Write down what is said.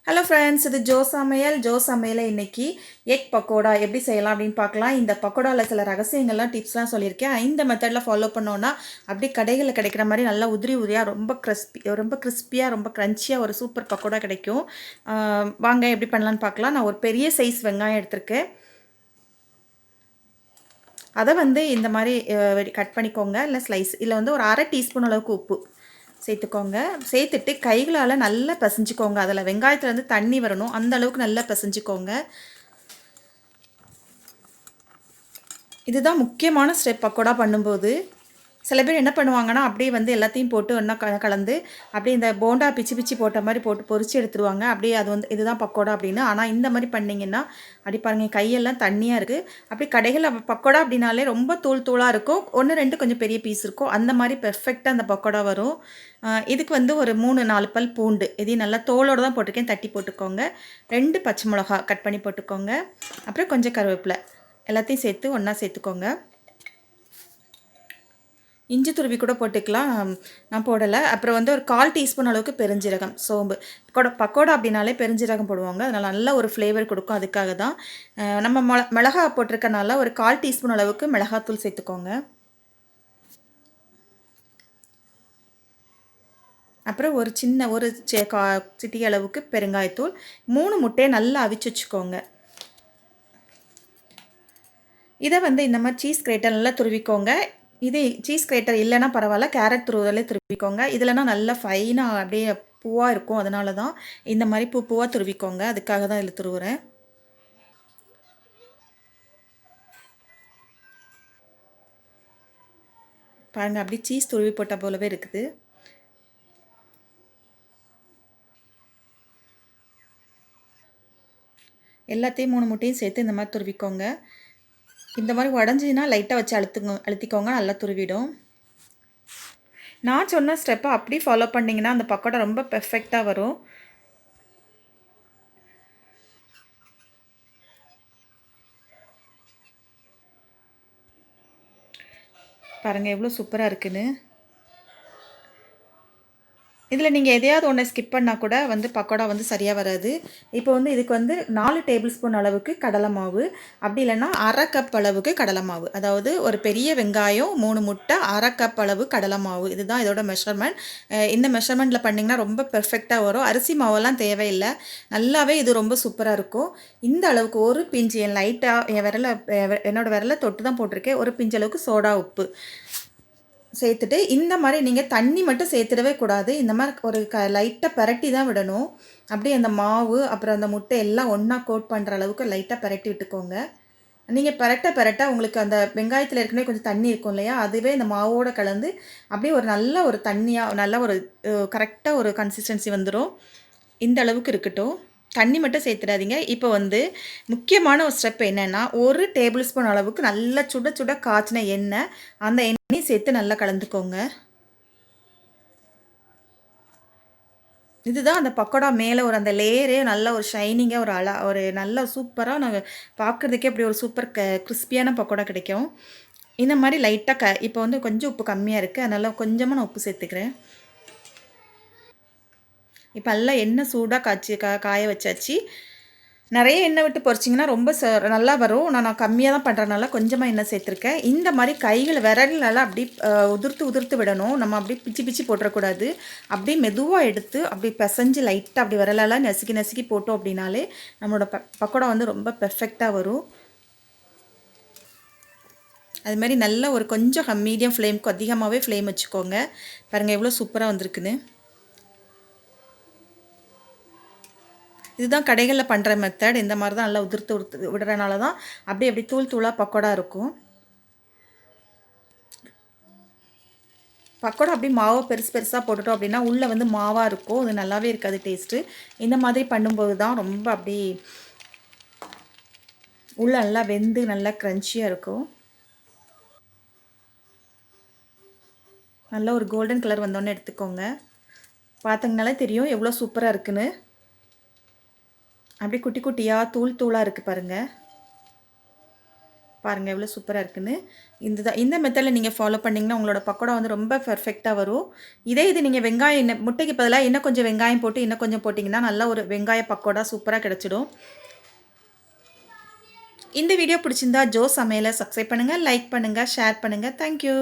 Hello friends, இது Joe சமையல இன்னைக்கு எக் பக்கோடா எப்படி செய்யலாம் அப்படின்னு பார்க்கலாம். இந்த பக்கோடாவில் சில ரகசியங்கள்லாம் டிப்ஸ்லாம் சொல்லியிருக்கேன். இந்த மெத்தடில் ஃபாலோ பண்ணோன்னா அப்படி கடைகளில் கிடைக்கிற மாதிரி நல்லா உதிரி உதிரியாக ரொம்ப கிறிஸ்பியாக ரொம்ப க்ரன்ச்சியாக ஒரு சூப்பர் பக்கோடா கிடைக்கும். வாங்க எப்படி பண்ணலான்னு பார்க்கலாம். நான் ஒரு பெரிய சைஸ் வெங்காயம் எடுத்திருக்கேன். அதை இந்த மாதிரி கட் பண்ணிக்கோங்க. இல்லை ஸ்லைஸ் இல்லை ஒரு அரை டீஸ்பூன் அளவுக்கு உப்பு சேர்த்துக்கோங்க. சேர்த்துட்டு கைகளால் நல்லா பிசைஞ்சிக்கோங்க. அதில் வெங்காயத்துலேருந்து தண்ணி வரணும், அந்த அளவுக்கு நல்லா பிசைஞ்சிக்கோங்க. இதுதான் முக்கியமான ஸ்டெப் பக்கோடா பண்ணும்போது. சில பேர் என்ன பண்ணுவாங்கன்னா அப்படியே எல்லாத்தையும் போட்டு ஒன்றா கலந்து அப்படியே இந்த போண்டா பிச்சு பிச்சு போட்ட மாதிரி போட்டு பொரிச்சு எடுத்துருவாங்க. அப்படியே அது இதுதான் பக்கோடா அப்படின்னு. ஆனால் இந்த மாதிரி பண்ணிங்கன்னா அப்படி பாருங்கள், கையெல்லாம் தண்ணியாக இருக்குது. அப்படி கடைகளில் பக்கோடா அப்படின்னாலே ரொம்ப தூள் தூளாக இருக்கும், 1-2 கொஞ்சம் பெரிய பீஸ் இருக்கும். அந்த மாதிரி பெர்ஃபெக்டாக அந்த பக்கோடா வரும். இதுக்கு ஒரு 3-4 பல் பூண்டு, இதையும் நல்லா தோலோடு தான் போட்டிருக்கேன், தட்டி போட்டுக்கோங்க. 2 பச்சை மிளகா கட் பண்ணி போட்டுக்கோங்க. அப்புறம் கொஞ்சம் கருவேப்பிலை எல்லாத்தையும் சேர்த்து ஒன்றா சேர்த்துக்கோங்க. இஞ்சி துருவி கூட போட்டுக்கலாம், நான் போடலை. அப்புறம் ஒரு 1/4 டீஸ்பூன் அளவுக்கு பெருஞ்சீரகம், சோம்பு. பக்கோடா அப்படின்னாலே பெருஞ்சீரகம் போடுவாங்க, அதனால் நல்ல ஒரு ஃப்ளேவர் கொடுக்கும். அதுக்காக தான் நம்ம மிளகா போட்டிருக்கனால ஒரு 1/4 டீஸ்பூன் அளவுக்கு மிளகாத்தூள் சேர்த்துக்கோங்க. அப்புறம் ஒரு சிட்டிகை அளவுக்கு பெருங்காயத்தூள். 3 முட்டையை நல்லா அவிச்சு வச்சுக்கோங்க. இதை இந்த மாதிரி சீஸ் கிரேட்டர் நல்லா துருவிக்கோங்க. இது சீஸ் கிரேட்டர் இல்லைன்னா பரவாயில்ல, கேரட் துருவலே துருவிக்கோங்க. இதில்னா நல்லா ஃபைனாக அப்படியே பூவாக இருக்கும், அதனால தான் இந்த மாதிரி பூவாக துருவிக்கோங்க. அதுக்காக தான் இதில் துருவுறேன். பாருங்கள், அப்படி சீஸ் துருவி போட்ட போலவே இருக்குது. எல்லாத்தையும் 3 முட்டையும் சேர்த்து இந்த மாதிரி துருவிக்கோங்க. இந்த மாதிரி உடஞ்சின்னா லைட்டாக வச்சு அழுத்திக்கோங்க, நல்லா துருவிடும். நான் சொன்ன ஸ்டெப்பை அப்படி ஃபாலோ பண்ணிங்கன்னா அந்த பக்கோடா ரொம்ப பெர்ஃபெக்டாக வரும். பாருங்கள் எவ்வளோ சூப்பராக இருக்குன்னு. இதில் நீங்கள் எதையாவது ஒன்று ஸ்கிப் பண்ணால் கூட பக்கோடா சரியாக வராது. இப்போ இதுக்கு 4 டேபிள் ஸ்பூன் அளவுக்கு கடலை மாவு, அப்படி இல்லைன்னா அரை கப் அளவுக்கு கடலை மாவு. அதாவது ஒரு பெரிய வெங்காயம், 3 முட்டை, அரை கப் அளவு கடலை மாவு. இதுதான் இதோட மெஷர்மெண்ட். இந்த மெஷர்மெண்ட்டில் பண்ணிங்கன்னா ரொம்ப பெர்ஃபெக்டாக வரும். அரிசி மாவெல்லாம் தேவையில்லை, நல்லாவே இது ரொம்ப சூப்பராக இருக்கும். இந்த அளவுக்கு ஒரு பிஞ்சு, என் லைட்டாக என்னோடய விரலை தொட்டு தான் போட்டிருக்கேன், ஒரு பிஞ்சு அளவுக்கு சோடா உப்பு சேர்த்துட்டு இந்த மாதிரி நீங்கள் தண்ணி மட்டும் சேர்த்துடவே கூடாது. இந்த மாதிரி ஒரு லைட்டாக பரட்டி தான் விடணும். அப்படியே அந்த மாவு அப்புறம் அந்த முட்டை எல்லாம் ஒன்றா கோட் பண்ணுற அளவுக்கு லைட்டாக பரட்டி விட்டுக்கோங்க. நீங்கள் பரட்ட உங்களுக்கு அந்த வெங்காயத்தில் ஏற்கனவே கொஞ்சம் தண்ணி இருக்கும் இல்லையா, அதுவே இந்த மாவோடு கலந்து அப்படியே ஒரு நல்ல ஒரு தண்ணியாக நல்ல ஒரு கரெக்டாக ஒரு கன்சிஸ்டன்சி வந்துடும். இந்த அளவுக்கு இருக்கட்டும், தண்ணி மட்டும் சேர்த்துடாதீங்க. இப்போ முக்கியமான ஒரு ஸ்டெப் என்னென்னா, 1 டேபிள் ஸ்பூன் அளவுக்கு நல்லா சுட சுட காய்ச்சின எண்ணெய், அந்த எண்ணெய் சேர்த்து நல்லா கலந்துக்கோங்க. இதுதான் அந்த பக்கோடா மேலே ஒரு அந்த லேயரே நல்ல ஒரு ஷைனிங்காக ஒரு நல்ல சூப்பராக நாங்கள் பார்க்குறதுக்கே அப்படி ஒரு சூப்பர் கிறிஸ்பியான பக்கோடா கிடைக்கும். இந்த மாதிரி லைட்டாக இப்போ கொஞ்சம் உப்பு கம்மியாக இருக்குது, அதனால் கொஞ்சமாக நான் உப்பு சேர்த்துக்கிறேன். இப்போ நல்லா எண்ணெய் சூடாக காய வச்சாச்சு. நிறைய எண்ணெய் விட்டு பொரிச்சிங்கன்னா ரொம்ப நல்லா வரும். நான் கம்மியாக தான் பண்ணுறதுனால கொஞ்சமாக எண்ணெய் சேர்த்துருக்கேன். இந்த மாதிரி கைகளை விரலால் அப்படி உதிர்த்து விடணும். நம்ம அப்படி பிச்சு பிச்சு போட்டுறக்கூடாது. அப்படியே மெதுவாக எடுத்து அப்படி பிசைஞ்சு லைட்டாக அப்படி விரலால் நசுக்கி போட்டோம் அப்படின்னாலே நம்மளோட பக்கோடா ரொம்ப பெர்ஃபெக்டாக வரும். அது மாதிரி நல்ல ஒரு கொஞ்சம் மீடியம் ஃப்ளேமுக்கு அதிகமாகவே ஃப்ளேம் வச்சுக்கோங்க. பாருங்கள் எவ்வளோ சூப்பராக வந்திருக்குன்னு. இதுதான் கடைகளில் பண்ணுற மெத்தட். இந்த மாதிரி தான் நல்லா உதிர்த்து விடுறதுனால தான் அப்படி தூளாக பக்கோடா இருக்கும். பக்கோடா அப்படி மாவை பெருசாக போட்டுட்டோம் அப்படின்னா உள்ளே மாவாக இருக்கும், அது நல்லாவே இருக்காது டேஸ்ட்டு. இந்த மாதிரி பண்ணும்போது தான் ரொம்ப அப்படி உள்ளே நல்லா வெந்து நல்லா க்ரன்ச்சியாக இருக்கும். நல்லா ஒரு கோல்டன் கலர் வந்தோடனே எடுத்துக்கோங்க. பார்த்தீங்கனாலே தெரியும் எவ்வளோ சூப்பராக இருக்குன்னு. அப்படி குட்டி குட்டியாக தூளாக இருக்குது பாருங்கள். பாருங்கள் எவ்வளோ சூப்பராக இருக்குன்னு. இந்த மெத்தடில் நீங்கள் ஃபாலோ பண்ணிங்கன்னா உங்களோட பக்கோடா வந்து ரொம்ப பெர்ஃபெக்டாக வரும். இது நீங்கள் வெங்காயம் முட்டைக்கு பதிலாக இன்னும் கொஞ்சம் வெங்காயம் போட்டு இன்னும் கொஞ்சம் போட்டிங்கன்னா நல்லா ஒரு வெங்காய பக்கோடா சூப்பராக கிடச்சிடும். இந்த வீடியோ பிடிச்சிருந்தா ஜோ சமையலை சப்ஸ்கிரைப் பண்ணுங்கள், லைக் பண்ணுங்கள், ஷேர் பண்ணுங்கள். தேங்க்யூ.